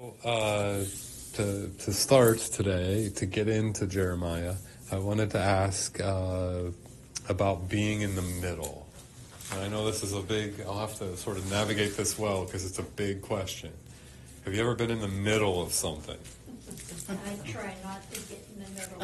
Uh, to start today, to get into Jeremiah, I wanted to ask about being in the middle. And I know this is a big, I'll have to sort of navigate this well because it's a big question. Have you ever been in the middle of something? I try not to get in the middle.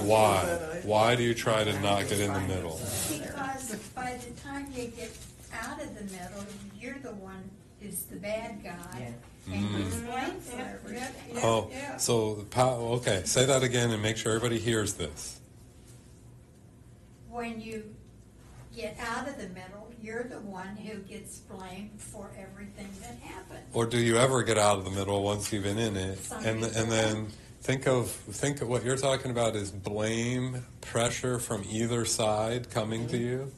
Why? Why do you try to not get in the middle? Because by the time you get out of the middle, you're the one who's the bad guy. And gets blamed for everything. Oh, so, okay, say that again and make sure everybody hears this. When you get out of the middle, you're the one who gets blamed for everything that happened. Or do you ever get out of the middle once you've been in it? And then think of what you're talking about is blame, pressure from either side coming to you.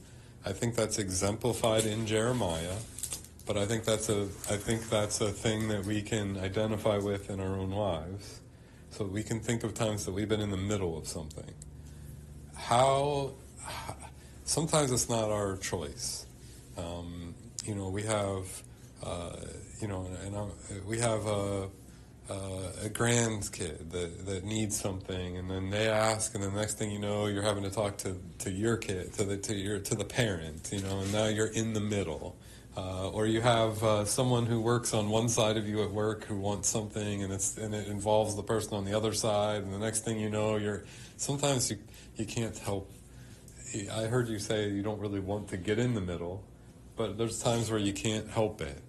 I think that's exemplified in Jeremiah. But I think that's a thing that we can identify with in our own lives. So we can think of times that we've been in the middle of something. Sometimes it's not our choice. We have, we have a grandkid that needs something, and then they ask, and the next thing you know, you're having to talk to your kid, to the parent, and now you're in the middle. Or you have someone who works on one side of you at work who wants something, and it involves the person on the other side, and the next thing you know, sometimes you can't help. I heard you say you don't really want to get in the middle, but there's times where you can't help it.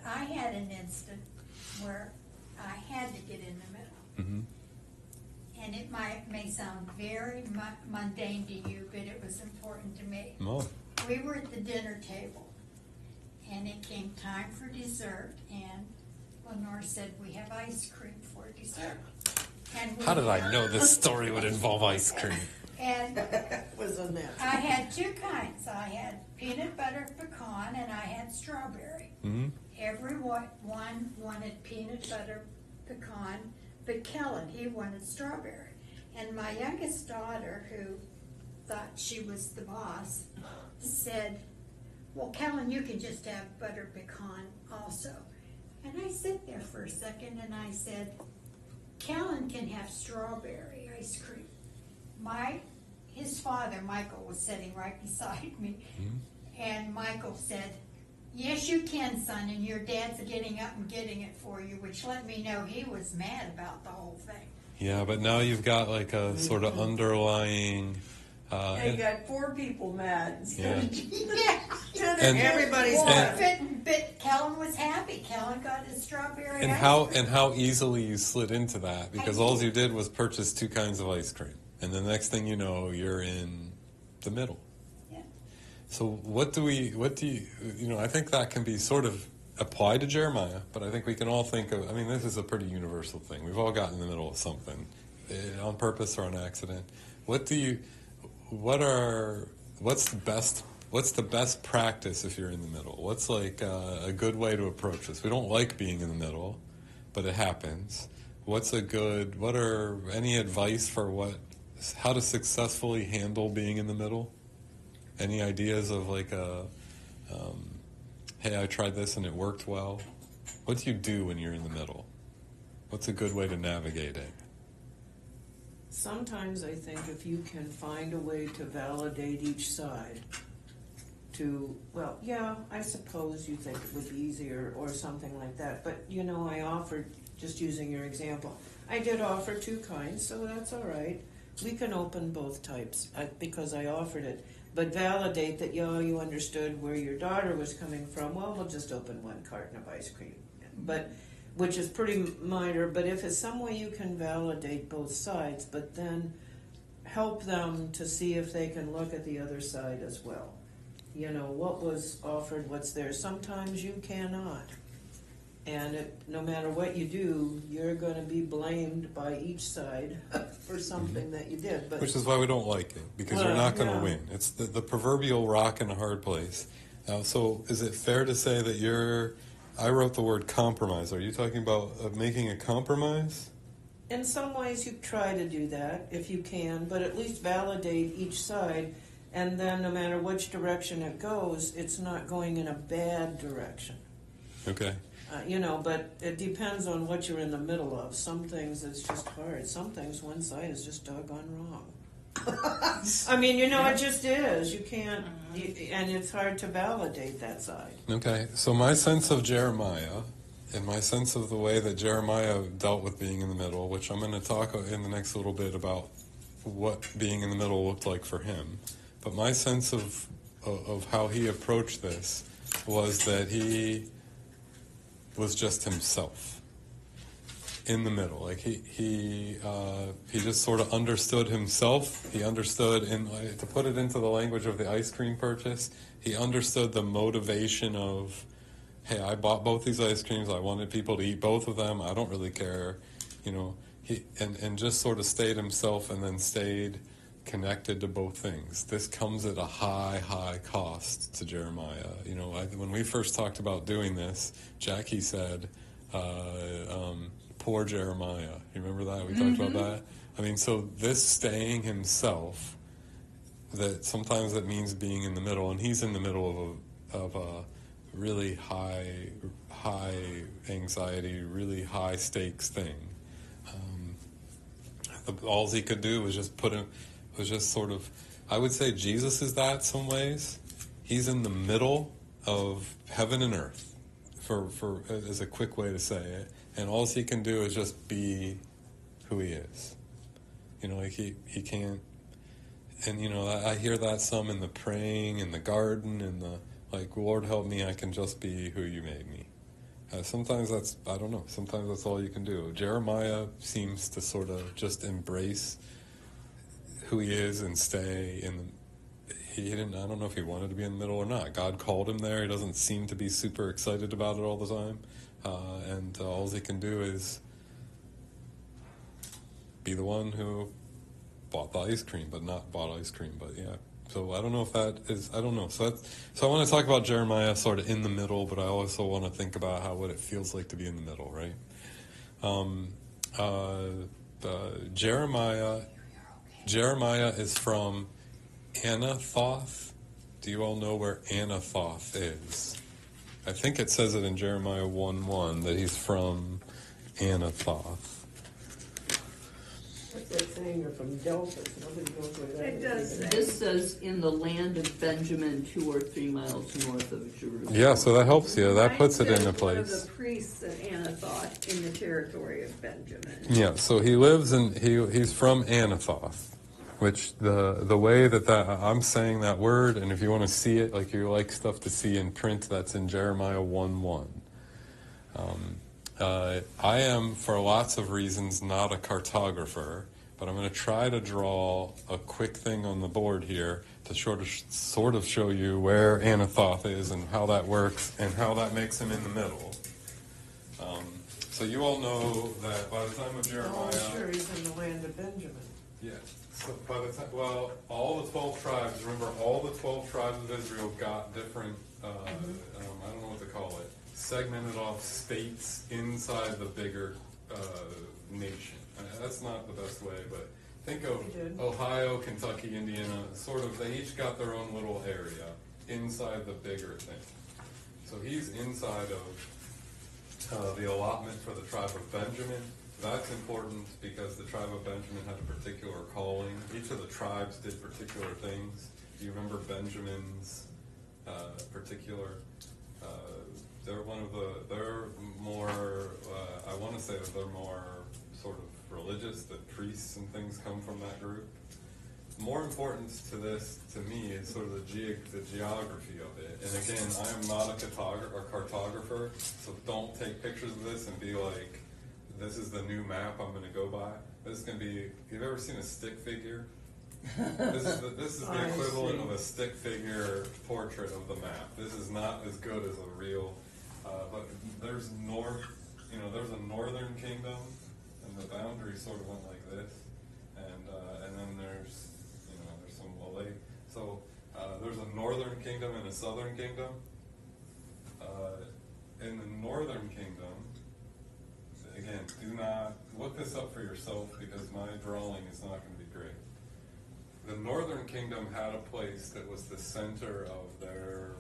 I had an instant where I had to get in the middle. Mm-hmm. And it may sound very mundane to you, but it was important to me. No. We were at the dinner table. And it came time for dessert, and Lenore said, "We have ice cream for dessert." And how did I know this story would involve ice cream? And was a mess. I had two kinds. I had peanut butter pecan, and I had strawberry. Mm-hmm. Everyone wanted peanut butter pecan, but Kellen, he wanted strawberry. And my youngest daughter, who thought she was the boss, said, "Well, Kellen, you can just have butter pecan also." And I sat there for a second and I said, "Kellen can have strawberry ice cream." His father, Michael, was sitting right beside me. Mm-hmm. And Michael said, "Yes, you can, son, and your dad's getting up and getting it for you," which let me know he was mad about the whole thing. Yeah, but now you've got like a sort of underlying... You got four people mad. Yeah. And everybody's but Kellen was happy. Kellen got his strawberry And ice cream. how easily you slid into that, because all you did was purchase two kinds of ice cream, and the next thing you know, you're in the middle. Yeah. So what do you I think that can be sort of applied to Jeremiah, but I think we can all think of, this is a pretty universal thing. We've all gotten in the middle of something, on purpose or on accident. What's the best practice if you're in the middle? What's like a good way to approach this? We don't like being in the middle, but it happens. What are any advice for how to successfully handle being in the middle? Any ideas of like hey, I tried this and it worked well? What do you do when you're in the middle? What's a good way to navigate it? Sometimes I think if you can find a way to validate each side, I suppose you think it would be easier or something like that. But, I offered, just using your example, I did offer two kinds, so that's all right. We can open both types because I offered it. But validate that, you understood where your daughter was coming from. Well, we'll just open one carton of ice cream. Which is pretty minor, but if it's some way you can validate both sides, but then help them to see if they can look at the other side as well. What was offered, what's there. Sometimes you cannot. And no matter what you do, you're going to be blamed by each side for something that you did. But, which is why we don't like it, because you're not going to win. It's the proverbial rock in a hard place. So is it fair to say that I wrote the word compromise. Are you talking about making a compromise? In some ways you try to do that if you can, but at least validate each side, and then no matter which direction it goes, it's not going in a bad direction. Okay. But it depends on what you're in the middle of. Some things it's just hard. Some things one side is just doggone wrong. I mean, it just is. You can't, and it's hard to validate that side. Okay, so my sense of Jeremiah, and my sense of the way that Jeremiah dealt with being in the middle, which I'm going to talk in the next little bit about what being in the middle looked like for him. But my sense of how he approached this was that he was just himself in the middle. Like he just sort of understood himself. He understood, to put it into the language of the ice cream purchase, he understood the motivation of, hey, I bought both these ice creams. I wanted people to eat both of them. I don't really care, He just sort of stayed himself and then stayed connected to both things. This comes at a high cost to Jeremiah. When we first talked about doing this, Jackie said, poor Jeremiah. You remember that? We talked about that? I mean, so this staying himself, that sometimes that means being in the middle, and he's in the middle of a really high anxiety, really high stakes thing. All he could do was just sort of, I would say Jesus is that some ways. He's in the middle of heaven and earth, for as a quick way to say it, and all he can do is just be who he is. He can't, and I hear that some in the praying, in the garden, in the, like, Lord help me, I can just be who you made me. Sometimes that's, I don't know, sometimes that's all you can do. Jeremiah seems to sort of just embrace who he is and stay in he didn't, I don't know if he wanted to be in the middle or not. God called him there. He doesn't seem to be super excited about it all the time. And all he can do is be the one who bought the ice cream, but not bought ice cream. But yeah, so I don't know if that is, I don't know. So I want to talk about Jeremiah sort of in the middle, but I also want to think about what it feels like to be in the middle, right? Jeremiah is from Anathoth. Do you all know where Anathoth is? I think it says it in Jeremiah 1:1 that he's from Anathoth. What's that saying? You're from Delphos. Nobody knows where that It is. does. This says in the land of Benjamin, 2 or 3 miles north of Jerusalem. Yeah, so that helps you. That puts it into One of place. the priests in Anathoth in the territory of Benjamin. Yeah, so he lives in, he's from Anathoth, which the way that I'm saying that word, and if you want to see it, like you like stuff to see in print, that's in Jeremiah 1:1. I am, for lots of reasons, not a cartographer, but I'm going to try to draw a quick thing on the board here to sort of show you where Anathoth is and how that works and how that makes him in the middle. So you all know that by the time of Jeremiah... Oh, sure, he's in the land of Benjamin. Yeah. So by the time, all the 12 tribes, remember, all the 12 tribes of Israel got different, I don't know what to call it, segmented off states inside the bigger nation. That's not the best way, but think of Ohio, Kentucky, Indiana, sort of, they each got their own little area inside the bigger thing. So he's inside of the allotment for the tribe of Benjamin. That's important because the tribe of Benjamin had a particular calling. Each of the tribes did particular things. Do you remember Benjamin's particular? They're more, I want to say that they're more sort of religious, that priests and things come from that group. More important to this, to me, is sort of the geography of it. And again, I am not a cartographer, so don't take pictures of this and be like, this is the new map I'm going to go by. This is going to be, you've ever seen a stick figure? This is the equivalent of a stick figure portrait of the map. This is not as good as a real, but there's there's a northern kingdom, and the boundary sort of went like this, and then there's some so there's a northern kingdom and a southern kingdom. In the northern kingdom, again, do not look this up for yourself because my drawing is not going to be great. The northern kingdom had a place that was the center of their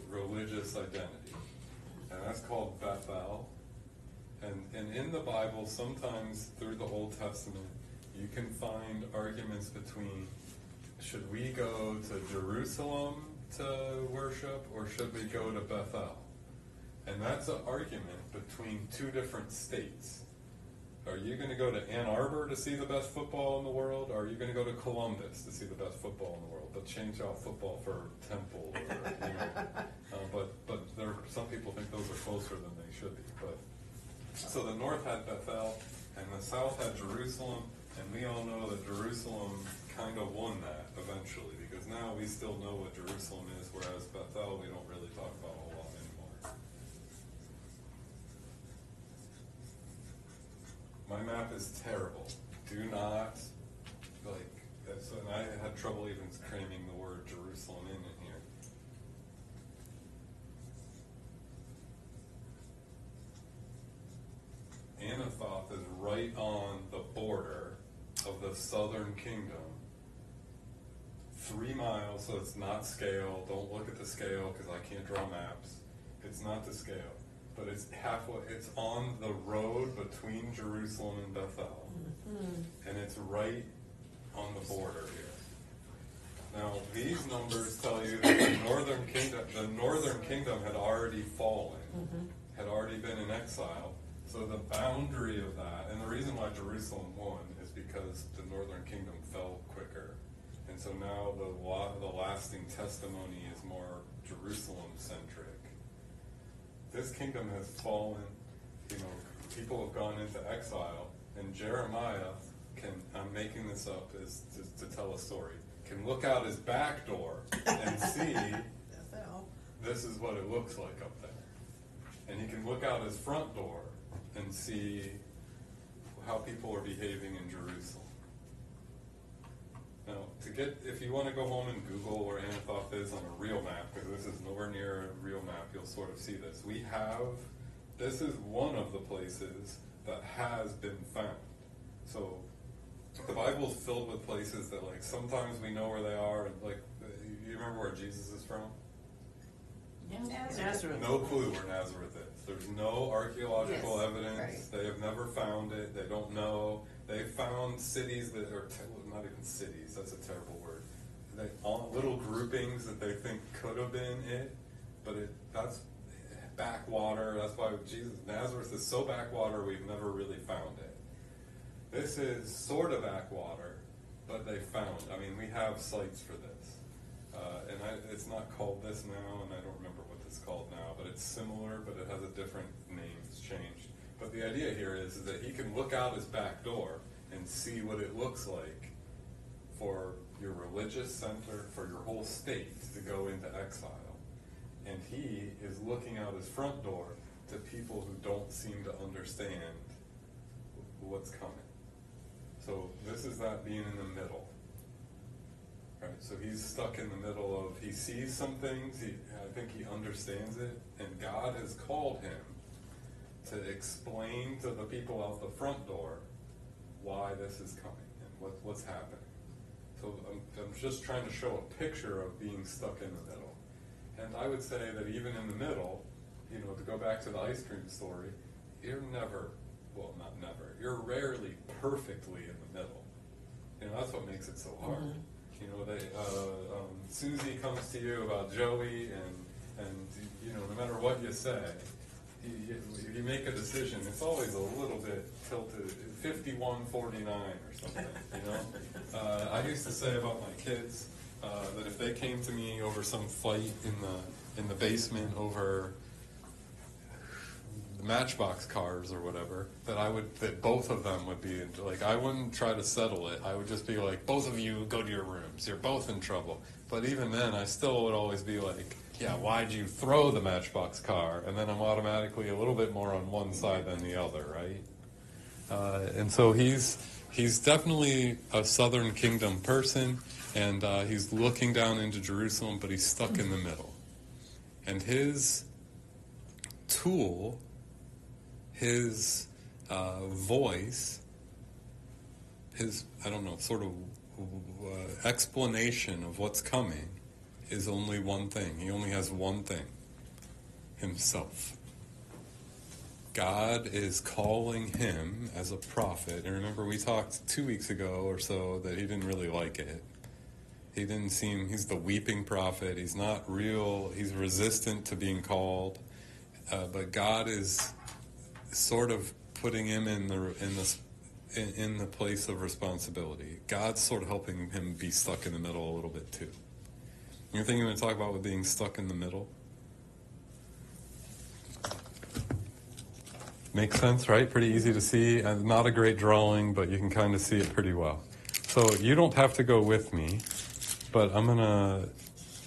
religious identity. and that's called Bethel. And in the Bible, sometimes through the Old Testament, you can find arguments between, should we go to Jerusalem to worship, or should we go to Bethel? And that's an argument between two different states. Are you going to go to Ann Arbor to see the best football in the world, or are you going to go to Columbus to see the best football in the world? But change out football for Temple, or, but some people think those are closer than they should be. But so the north had Bethel, and the south had Jerusalem, and we all know that Jerusalem kind of won that eventually, because now we still know what Jerusalem is, whereas Bethel we don't really talk about a whole lot anymore. My map is terrible. Do not, so, and I had trouble even cramming the word Jerusalem in here. Anathoth is right on the border of the southern kingdom. 3 miles, so it's not scale. Don't look at the scale because I can't draw maps. It's not to scale. But it's halfway, it's on the road between Jerusalem and Bethel. And it's right on the border here. Now, these numbers tell you that the northern kingdom had already fallen, had already been in exile. So the boundary of that, and the reason why Jerusalem won is because the northern kingdom fell quicker. And so now the lasting testimony is more Jerusalem-centric. This kingdom has fallen, people have gone into exile, and Jeremiah I'm making this up is to tell a story, can look out his back door and see this is what it looks like up there. And he can look out his front door and see how people are behaving in Jerusalem. Now, if you want to go home and Google where Anathoth is on a real map, because this is nowhere near a real map, you'll sort of see this. This is one of the places that has been found. So, the Bible is filled with places that, sometimes we know where they are. You remember where Jesus is from? Nazareth. No clue where Nazareth is. There's no archaeological evidence. Right. They have never found it. They don't know. They found cities that are not even cities. That's a terrible word. Little groupings that they think could have been it, but that's backwater. That's why Nazareth is so backwater. We've never really found it. This is sort of backwater, but they found. We have sites for this, and it's not called this now, and I don't remember what it's called now, but it's similar, but it has a different name. It's changed. But the idea here is that he can look out his back door and see what it looks like for your religious center, for your whole state to go into exile. And he is looking out his front door to people who don't seem to understand what's coming. So this is that being in the middle. Right? So he's stuck in the middle of, he sees some things, I think he understands it, and God has called him to explain to the people out the front door why this is coming and what's happening. So I'm just trying to show a picture of being stuck in the middle. And I would say that even in the middle, to go back to the ice cream story, you're you're rarely perfectly in the middle. That's what makes it so hard. Susie comes to you about Joey, and no matter what you say, you make a decision, it's always a little bit tilted, 51-49 or something, I used to say about my kids that if they came to me over some fight in the basement over the Matchbox cars or whatever, that both of them would be I wouldn't try to settle it. I would just be like, both of you go to your rooms. You're both in trouble. But even then, I still would always be like, yeah, why'd you throw the Matchbox car? And then I'm automatically a little bit more on one side than the other, right? And so he's definitely a Southern Kingdom person, and he's looking down into Jerusalem, but he's stuck in the middle. And his tool, his voice, his, sort of explanation of what's coming is only one thing. He only has one thing: himself. God is calling him as a prophet. And remember, we talked 2 weeks ago or so that he didn't really like it. He didn't seem, he's the weeping prophet. He's not real, he's resistant to being called. But God is sort of putting him in the place of responsibility. God's sort of helping him be stuck in the middle a little bit too. Anything you want to talk about with being stuck in the middle? Makes sense, right? Pretty easy to see. And not a great drawing, but you can kind of see it pretty well. So you don't have to go with me, but I'm going to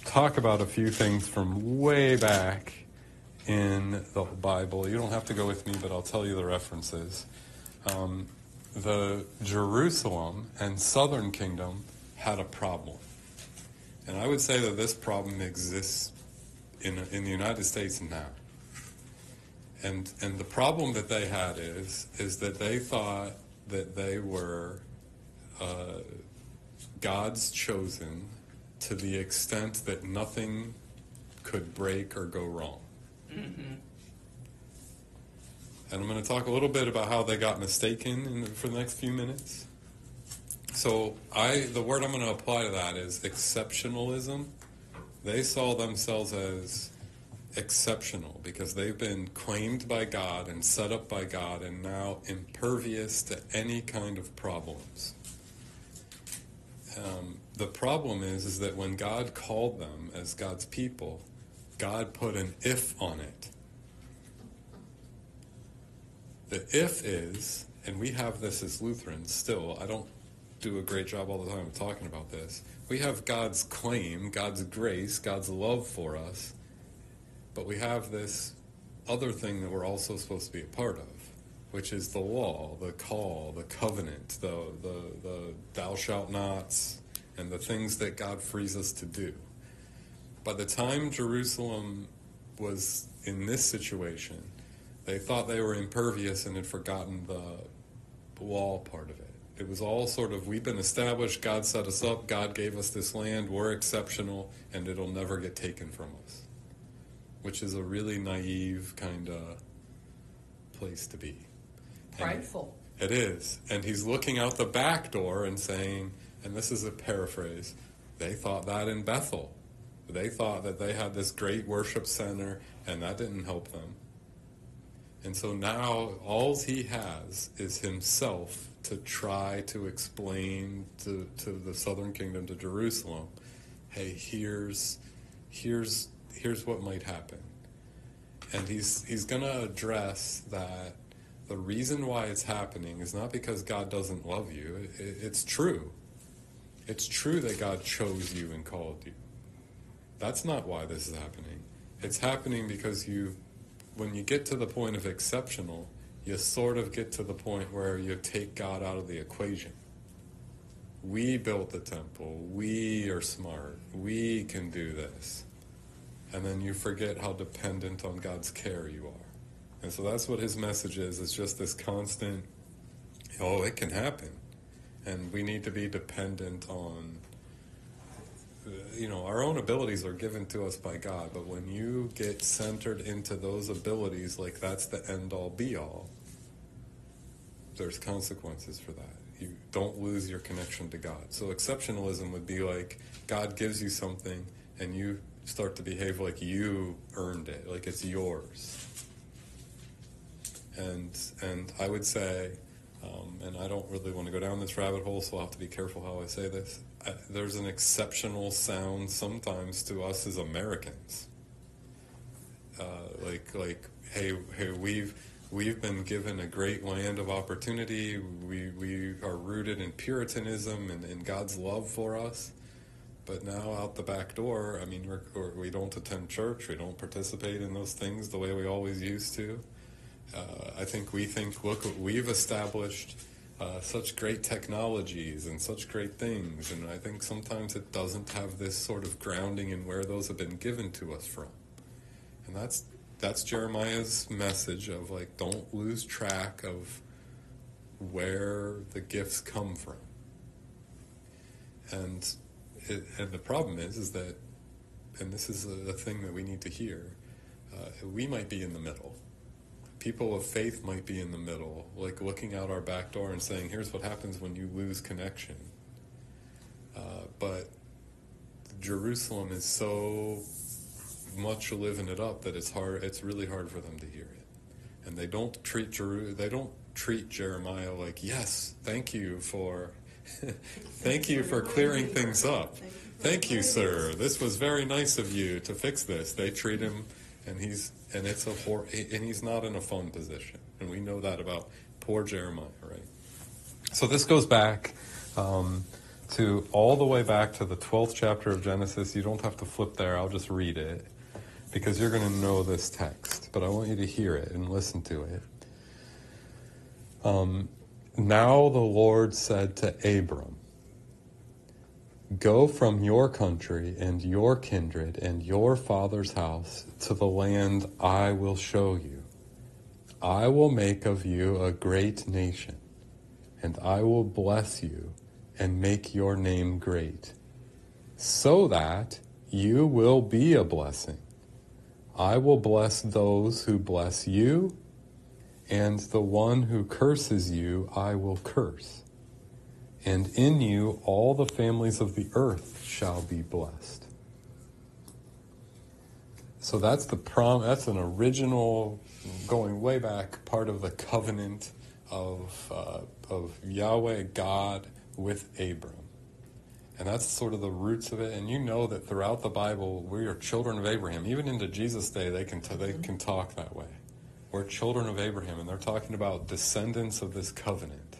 talk about a few things from way back in the Bible. You don't have to go with me, but I'll tell you the references. The Jerusalem and southern kingdom had a problem. And I would say that this problem exists in the United States now. And the problem that they had is that they thought that they were God's chosen to the extent that nothing could break or go wrong. Mm-hmm. And I'm going to talk a little bit about how they got mistaken for the next few minutes. So the word I'm going to apply to that is exceptionalism. They saw themselves as exceptional because they've been claimed by God and set up by God and now impervious to any kind of problems. The problem is that when God called them as God's people, God put an if on it. The if is, and we have this as Lutherans still, I don't do a great job all the time of talking about this. We have God's claim, God's grace, God's love for us, but we have this other thing that we're also supposed to be a part of, which is the law, the call, the covenant, the thou shalt nots, and the things that God frees us to do. By the time Jerusalem was in this situation, they thought they were impervious and had forgotten the law part of it. It was all sort of, we've been established, God set us up, God gave us this land, we're exceptional, and it'll never get taken from us. Which is a really naive kind of place to be. Prideful. It is. And he's looking out the back door and saying, and this is a paraphrase, they thought that in Bethel. They thought that they had this great worship center, and that didn't help them. And so now all he has is himself to try to explain to the southern kingdom, to Jerusalem, hey, here's what might happen. And he's going to address that the reason why it's happening is not because God doesn't love you. It's true. It's true that God chose you and called you. That's not why this is happening. It's happening because when you get to the point of exceptional, you sort of get to the point where you take God out of the equation. We built the temple. We are smart. We can do this. And then you forget how dependent on God's care you are. And so that's what his message is. It's just this constant, it can happen. And we need to be dependent on, our own abilities are given to us by God. But when you get centered into those abilities, like that's the end-all, be-all, there's consequences for that. You don't lose your connection to God. So exceptionalism would be like God gives you something and you start to behave like you earned it, like it's yours. And I would say, and I don't really want to go down this rabbit hole, so I'll have to be careful how I say this. There's an exceptional sound sometimes to us as Americans. Hey, we've been given a great land of opportunity. We are rooted in Puritanism and in God's love for us. But now out the back door, we don't attend church. We don't participate in those things the way we always used to. I think look, we've established such great technologies and such great things. And I think sometimes it doesn't have this sort of grounding in where those have been given to us from. And that's Jeremiah's message of don't lose track of where the gifts come from. And the problem is that, and this is a thing that we need to hear, we might be in the middle. people of faith might be in the middle, like looking out our back door and saying, here's what happens when you lose connection. But Jerusalem is so much living it up that it's really hard for them to hear it. And they don't treat Jeremiah like, yes, thank you for clearing things up. Thank you, sir. This was very nice of you to fix this. They treat him, and he's not in a fun position. And we know that about poor Jeremiah, right? So this goes back to all the way back to the 12th chapter of Genesis. You don't have to flip there. I'll just read it, because you're going to know this text. But I want you to hear it and listen to it. Now the Lord said to Abram, go from your country and your kindred and your father's house to the land I will show you. I will make of you a great nation, and I will bless you and make your name great, so that you will be a blessing. I will bless those who bless you, and the one who curses you I will curse. And in you all the families of the earth shall be blessed. So that's that's an original, going way back, part of the covenant of Yahweh, God, with Abram. And that's sort of the roots of it. And you know that throughout the Bible, we are children of Abraham. Even into Jesus' day, they can talk that way. We're children of Abraham, and they're talking about descendants of this covenant.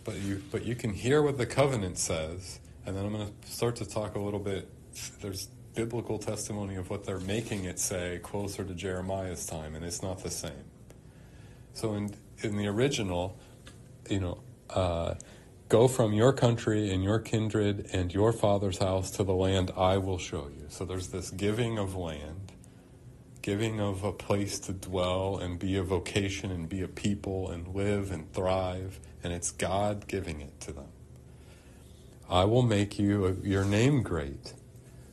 But you can hear what the covenant says, and then I'm going to start to talk a little bit. There's biblical testimony of what they're making it say closer to Jeremiah's time, and it's not the same. So in the original, go from your country and your kindred and your father's house to the land I will show you. So there's this giving of land, giving of a place to dwell and be a vocation and be a people and live and thrive, and it's God giving it to them. I will make your name great.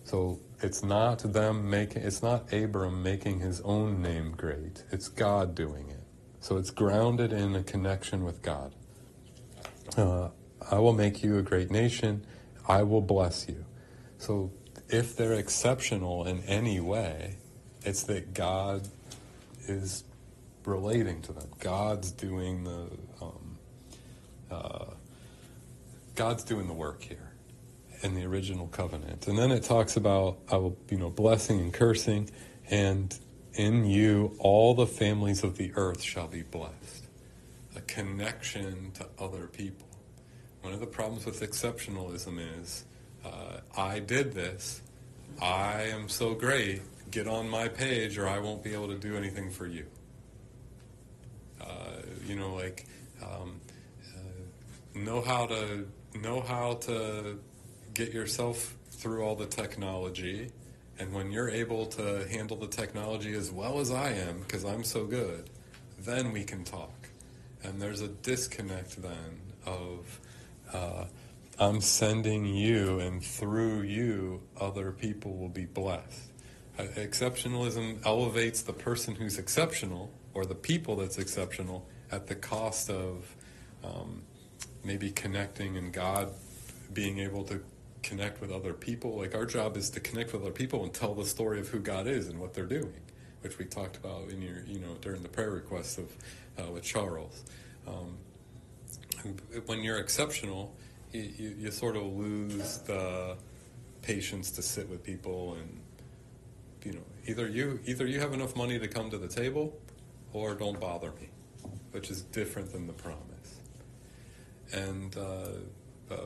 So it's not Abram making his own name great. It's God doing it. So it's grounded in a connection with God. I will make you a great nation. I will bless you. So if they're exceptional in any way, it's that God is relating to them. God's doing the work here in the original covenant. And then it talks about I will, blessing and cursing, and in you all the families of the earth shall be blessed. A connection to other people. One of the problems with exceptionalism is, I did this, I am so great, get on my page or I won't be able to do anything for you. Know how to get yourself through all the technology, and when you're able to handle the technology as well as I am, because I'm so good, then we can talk. And there's a disconnect then of I'm sending you, and through you, other people will be blessed. Exceptionalism elevates the person who's exceptional, or the people that's exceptional, at the cost of maybe connecting and God being able to connect with other people. Like, our job is to connect with other people and tell the story of who God is and what they're doing, which we talked about in during the prayer requests with Charles. When you're exceptional, you sort of lose the patience to sit with people, and either you have enough money to come to the table, or don't bother me, which is different than the promise. And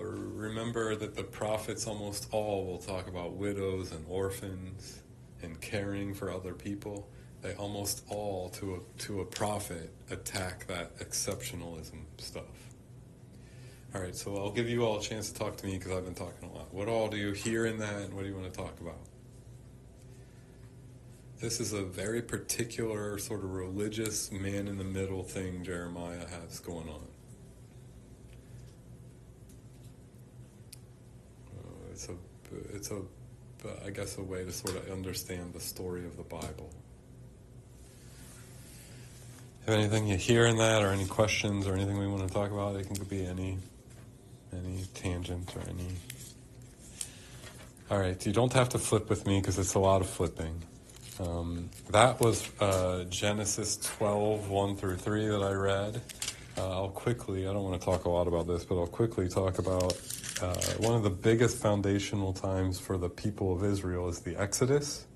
remember that the prophets almost all will talk about widows and orphans and caring for other people. They almost all, to a prophet, attack that exceptionalism stuff. All right, so I'll give you all a chance to talk to me because I've been talking a lot. What all do you hear in that, and what do you want to talk about? This is a very particular sort of religious man-in-the-middle thing Jeremiah has going on. It's I guess, a way to sort of understand the story of the Bible. Have anything you hear in that, or any questions, or anything we want to talk about? It can be any tangent or any. All right, you don't have to flip with me because it's a lot of flipping. That was Genesis 12, 1 through 3 that I read. I'll quickly, I don't want to talk a lot about this, but I'll quickly talk about one of the biggest foundational times for the people of Israel is the Exodus,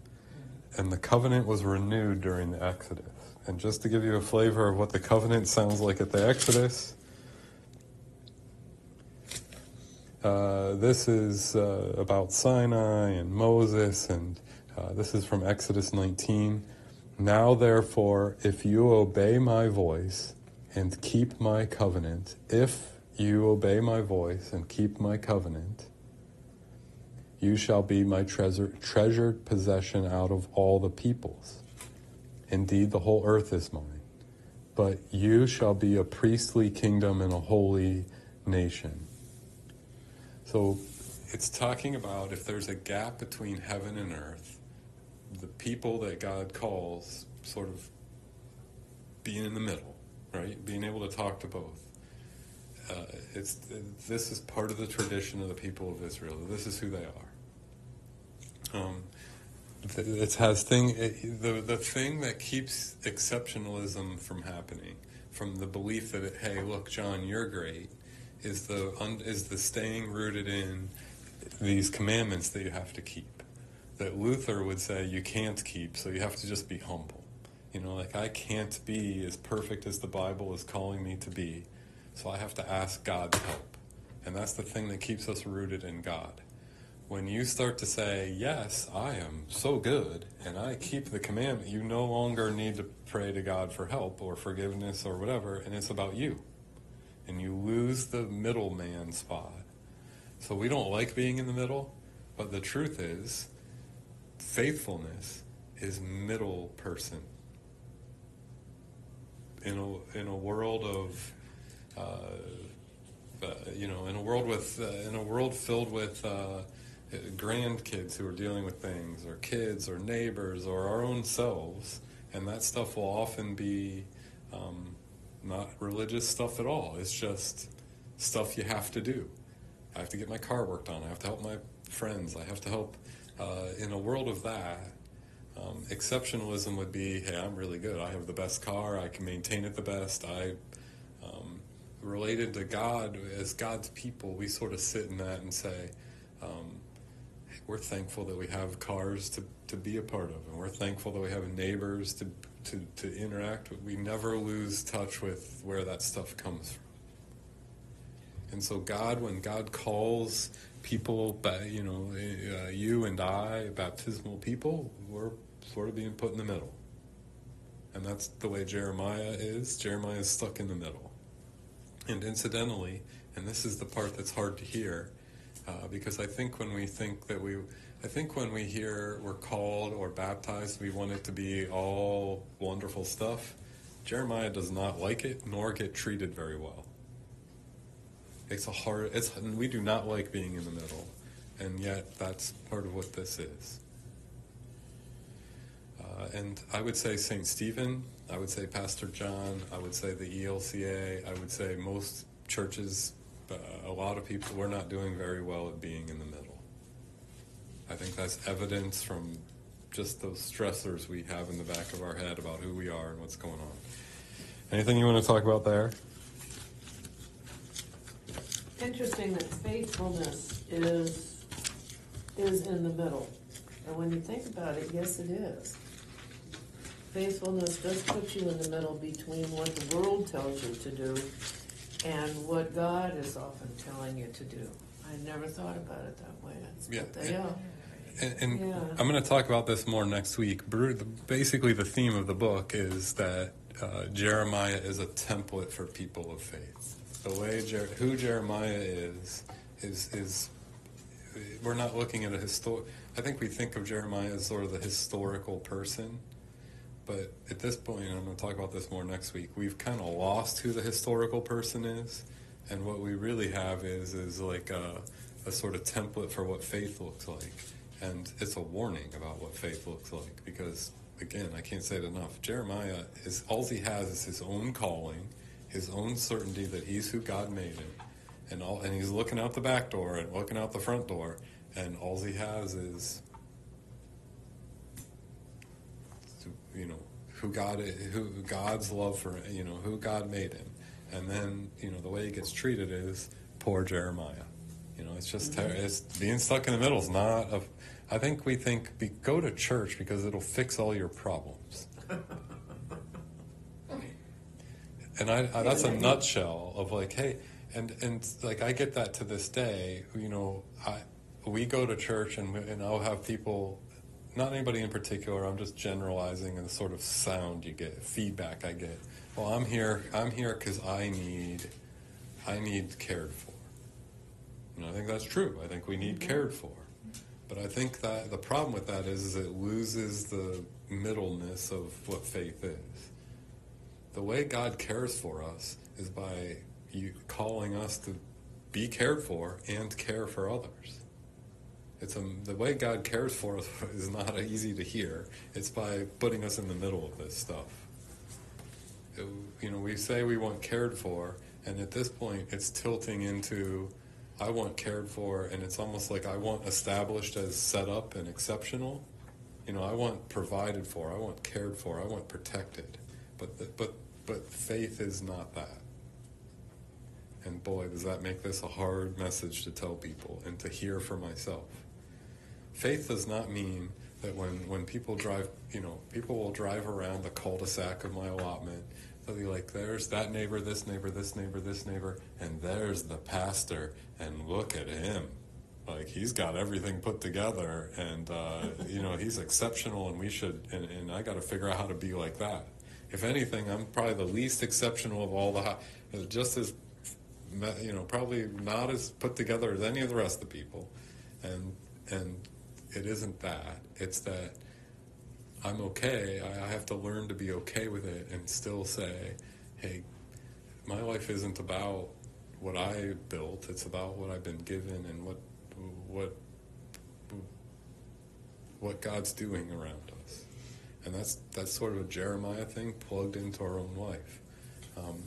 and the covenant was renewed during the Exodus. And just to give you a flavor of what the covenant sounds like at the Exodus, this is about Sinai and Moses, and this is from Exodus 19. Now therefore, if you obey my voice and keep my covenant, if you obey my voice and keep my covenant, you shall be my treasured possession out of all the peoples. Indeed, the whole earth is mine. But you shall be a priestly kingdom and a holy nation. So it's talking about if there's a gap between heaven and earth, the people that God calls sort of being in the middle, right? Being able to talk to both. This is part of the tradition of the people of Israel. This is who they are. The thing that keeps exceptionalism from happening, from the belief that hey, look, John, you're great, is the staying rooted in these commandments that you have to keep. That Luther would say you can't keep, so you have to just be humble. Like I can't be as perfect as the Bible is calling me to be, so I have to ask God's help. And that's the thing that keeps us rooted in God. When you start to say, yes, I am so good, and I keep the commandment, you no longer need to pray to God for help or forgiveness or whatever, and it's about you. And you lose the middleman spot. So we don't like being in the middle, but the truth is, faithfulness is middle person. In a world of, in a world filled with grandkids who are dealing with things, or kids, or neighbors, or our own selves, and that stuff will often be not religious stuff at all. It's just stuff you have to do. I have to get my car worked on. I have to help my friends. I have to help. In a world of that, exceptionalism would be, hey, I'm really good. I have the best car. I can maintain it the best. Related to God, as God's people, we sort of sit in that and say, we're thankful that we have cars to be a part of, and we're thankful that we have neighbors to interact with. We never lose touch with where that stuff comes from. And so when God calls people, you and I, baptismal people, we're sort of being put in the middle. And that's the way Jeremiah is. Jeremiah is stuck in the middle. And incidentally, and this is the part that's hard to hear, because I think when we hear we're called or baptized, we want it to be all wonderful stuff. Jeremiah does not like it, nor get treated very well. We do not like being in the middle, and yet that's part of what this is. And I would say St. Stephen, I would say Pastor John, I would say the ELCA, I would say most churches, a lot of people, we're not doing very well at being in the middle. I think that's evidence from just those stressors we have in the back of our head about who we are and what's going on. Anything you want to talk about there? Interesting that faithfulness is in the middle. And when you think about it, yes, it is. Faithfulness does put you in the middle between what the world tells you to do and what God is often telling you to do. I never thought about it that way. And I'm going to talk about this more next week. Basically, the theme of the book is that Jeremiah is a template for people of faith. The way who Jeremiah is we're not looking at I think we think of Jeremiah as sort of the historical person, but at this point, and I'm going to talk about this more next week, we've kind of lost who the historical person is, and what we really have is like a sort of template for what faith looks like, and it's a warning about what faith looks like, because again, I can't say it enough. Jeremiah is all he has is his own calling, his own certainty that he's who God made him, and he's looking out the back door and looking out the front door, and all he has is, you know, who God's love for, you know, who God made him, and then, you know, the way he gets treated is poor Jeremiah. You know, it's just it's being stuck in the middle is not a. I think we think go to church because it'll fix all your problems. And that's a nutshell of like, hey, and like I get that to this day. You know, we go to church and I'll have people, not anybody in particular. I'm just generalizing the sort of sound you get, feedback I get. Well, I'm here because I need cared for. And I think that's true. I think we need cared for. But I think that the problem with that is it loses the middleness of what faith is. The way God cares for us is by calling us to be cared for and care for others. The way God cares for us is not easy to hear. It's by putting us in the middle of this stuff. You know, we say we want cared for, and at this point it's tilting into I want cared for, and it's almost like I want established as set up and exceptional. You know, I want provided for, I want cared for, I want protected. But faith is not that. And boy, does that make this a hard message to tell people and to hear for myself. Faith does not mean that when people drive, you know, people will drive around the cul-de-sac of my allotment. They'll be like, there's that neighbor, this neighbor, this neighbor, this neighbor, and there's the pastor, and look at him. Like, he's got everything put together, and, you know, he's exceptional, and we should, and I got to figure out how to be like that. If anything, I'm probably the least exceptional of all just as, you know, probably not as put together as any of the rest of the people. And it isn't that. It's that I'm okay. I have to learn to be okay with it and still say, hey, my life isn't about what I built. It's about what I've been given and what God's doing around us. And that's sort of a Jeremiah thing plugged into our own life.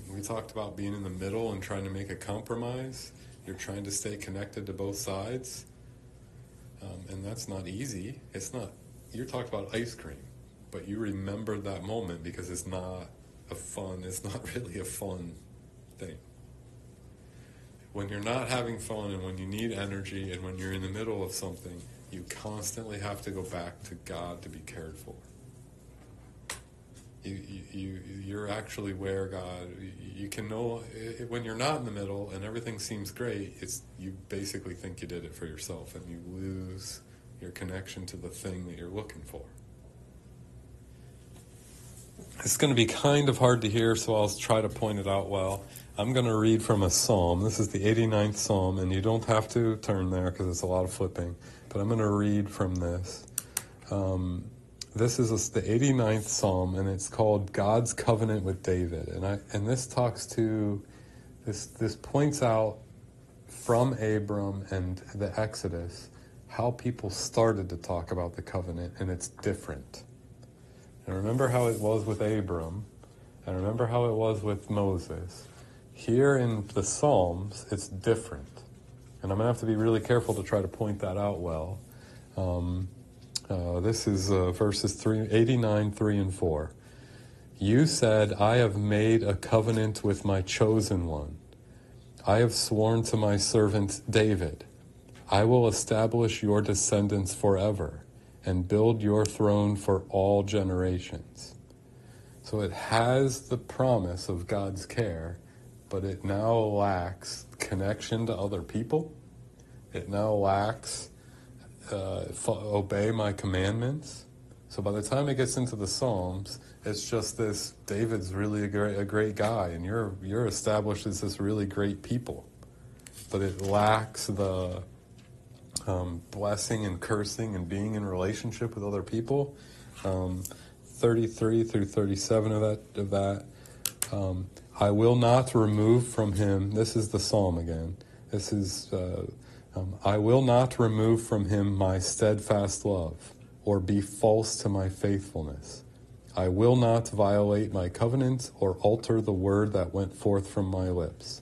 We talked about being in the middle and trying to make a compromise. You're trying to stay connected to both sides. And that's not easy. It's not. You're talking about ice cream, but you remember that moment because it's not really a fun thing. When you're not having fun and when you need energy and when you're in the middle of something, you constantly have to go back to God to be cared for. You're actually where God, you can know, when you're not in the middle and everything seems great, you basically think you did it for yourself and you lose your connection to the thing that you're looking for. It's going to be kind of hard to hear, so I'll try to point it out well. I'm going to read from a psalm. This is the 89th psalm, and you don't have to turn there because it's a lot of flipping, but I'm going to read from this. This is the 89th psalm, and it's called God's Covenant with David. And this talks to, this points out from Abram and the Exodus how people started to talk about the covenant, and it's different. And remember how it was with Abram, and remember how it was with Moses. Here in the Psalms, it's different. And I'm going to have to be really careful to try to point that out well. This is verses 89, 3 and 4. You said, I have made a covenant with my chosen one. I have sworn to my servant David, I will establish your descendants forever and build your throne for all generations. So it has the promise of God's care, but it now lacks connection to other people. It now lacks obey my commandments. So by the time it gets into the Psalms, it's just this, David's really a great guy, and you're established as this really great people. But it lacks the blessing and cursing and being in relationship with other people. 33 through 37 of that. I will not remove from him, this is the Psalm again, this is, I will not remove from him my steadfast love, or be false to my faithfulness. I will not violate my covenant or alter the word that went forth from my lips.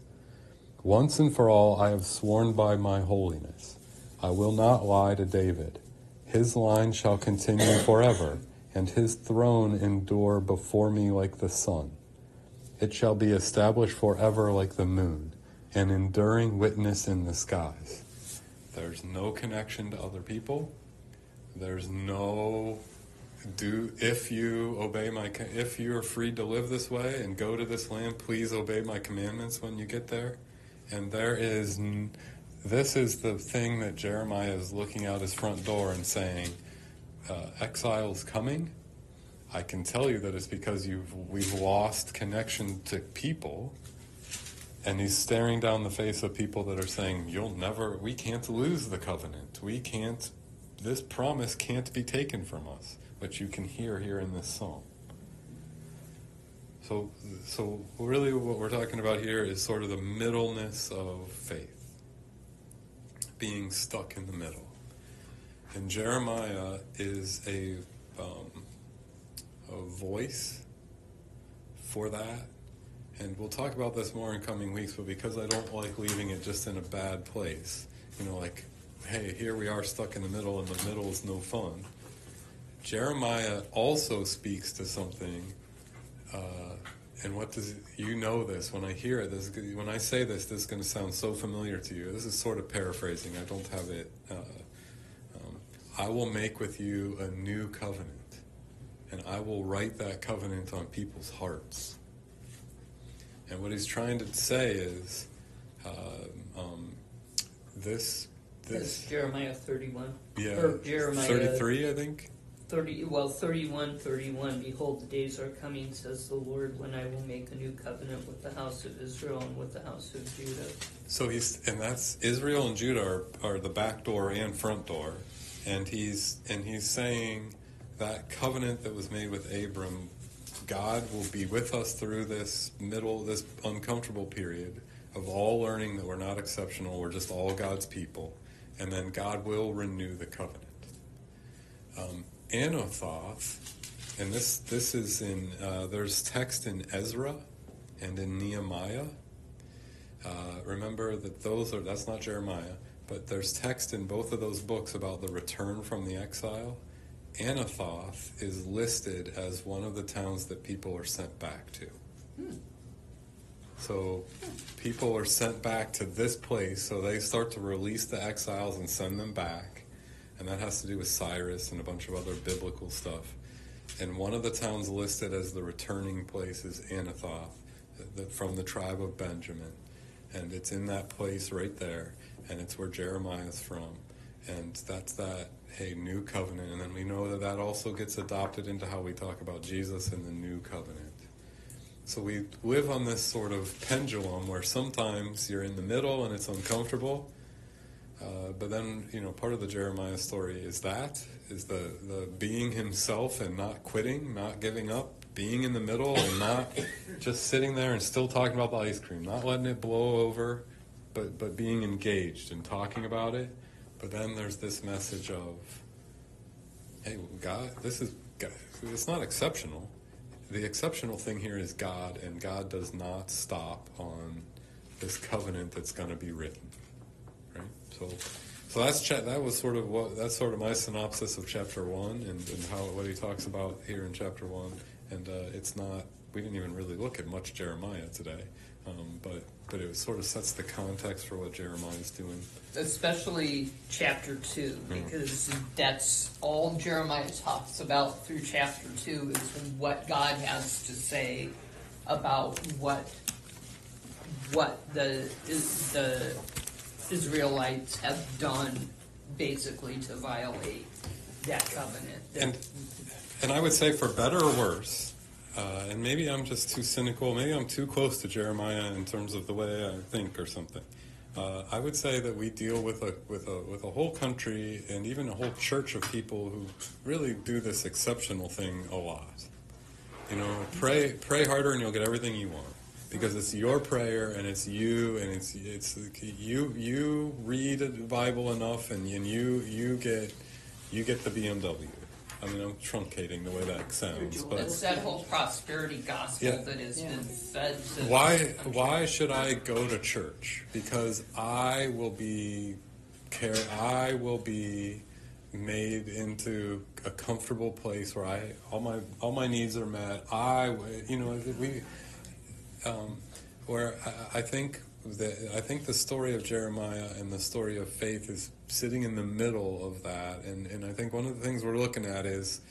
Once and for all I have sworn by my holiness. I will not lie to David. His line shall continue forever, and his throne endure before me like the sun. It shall be established forever like the moon, an enduring witness in the skies. There's no connection to other people. There's no if you're free to live this way and go to this land, please obey my commandments when you get there. And this is the thing that Jeremiah is looking out his front door and saying, exile's coming. I can tell you that it's because we've lost connection to people. And he's staring down the face of people that are saying, we can't lose the covenant. This promise can't be taken from us, which you can hear here in this psalm. So really what we're talking about here is sort of the middleness of faith, being stuck in the middle. And Jeremiah is a voice for that. And we'll talk about this more in coming weeks, but because I don't like leaving it just in a bad place, like, hey, here we are stuck in the middle, and the middle is no fun. Jeremiah also speaks to something, and this, when I hear it, when I say this is going to sound so familiar to you. This is sort of paraphrasing. I don't have it. I will make with you a new covenant, and I will write that covenant on people's hearts. And what he's trying to say is, this Jeremiah 31. Yeah, or Jeremiah 33, I think. 31:31. Behold, the days are coming, says the Lord, when I will make a new covenant with the house of Israel and with the house of Judah. So that's Israel and Judah are the back door and front door, and he's saying that covenant that was made with Abram, God will be with us through this uncomfortable period of all learning that we're not exceptional, we're just all God's people, and then God will renew the covenant. Anathoth, and this is in, there's text in Ezra and in Nehemiah. Remember that that's not Jeremiah, but there's text in both of those books about the return from the exile. Anathoth is listed as one of the towns that people are sent back to. So people are sent back to this place, so they start to release the exiles and send them back. And that has to do with Cyrus and a bunch of other biblical stuff. And one of the towns listed as the returning place is Anathoth, from the tribe of Benjamin. And it's in that place right there, and it's where Jeremiah is from. And that's that, new covenant. And then we know that also gets adopted into how we talk about Jesus and the new covenant. So we live on this sort of pendulum where sometimes you're in the middle and it's uncomfortable. But then, part of the Jeremiah story is the being himself and not quitting, not giving up, being in the middle and not just sitting there and still talking about the ice cream, not letting it blow over, but being engaged and talking about it. But then there's this message of, hey, God, it's not exceptional. The exceptional thing here is God, and God does not stop on this covenant that's going to be written. Right? So that's sort of my synopsis of chapter 1 and what he talks about here in chapter 1. And we didn't even really look at much Jeremiah today, but it sort of sets the context for what Jeremiah is doing. Especially chapter 2, because that's all Jeremiah talks about through chapter 2 is what God has to say about what the Israelites have done basically to violate that covenant. And I would say, for better or worse, and maybe I'm just too cynical, maybe I'm too close to Jeremiah in terms of the way I think or something. I would say that we deal with a whole country and even a whole church of people who really do this exceptional thing a lot. Pray harder and you'll get everything you want. Because it's your prayer and it's you and it's you read the Bible enough and you get the BMW. I mean, I'm truncating the way that sounds, but It's that whole prosperity gospel Yeah. that has been fed to why should I go to church? Because I will be made into a comfortable place where all my needs are met. I think the story of Jeremiah and the story of faith is sitting in the middle of that, and I think one of the things we're looking at is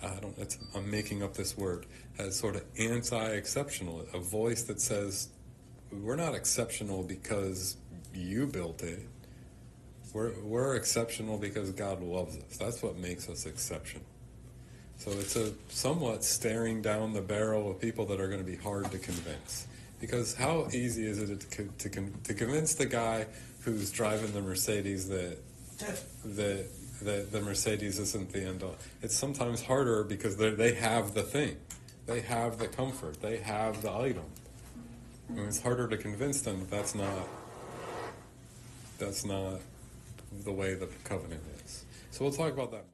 I'm making up this word as sort of anti-exceptional, a voice that says we're not exceptional because you built it. We're exceptional because God loves us. That's what makes us exceptional. So it's a somewhat staring down the barrel of people that are going to be hard to convince. Because how easy is it to convince the guy who's driving the Mercedes that the Mercedes isn't the end all? It's sometimes harder because they have the thing. They have the comfort. They have the item. And it's harder to convince them that that's not the way the covenant is. So we'll talk about that.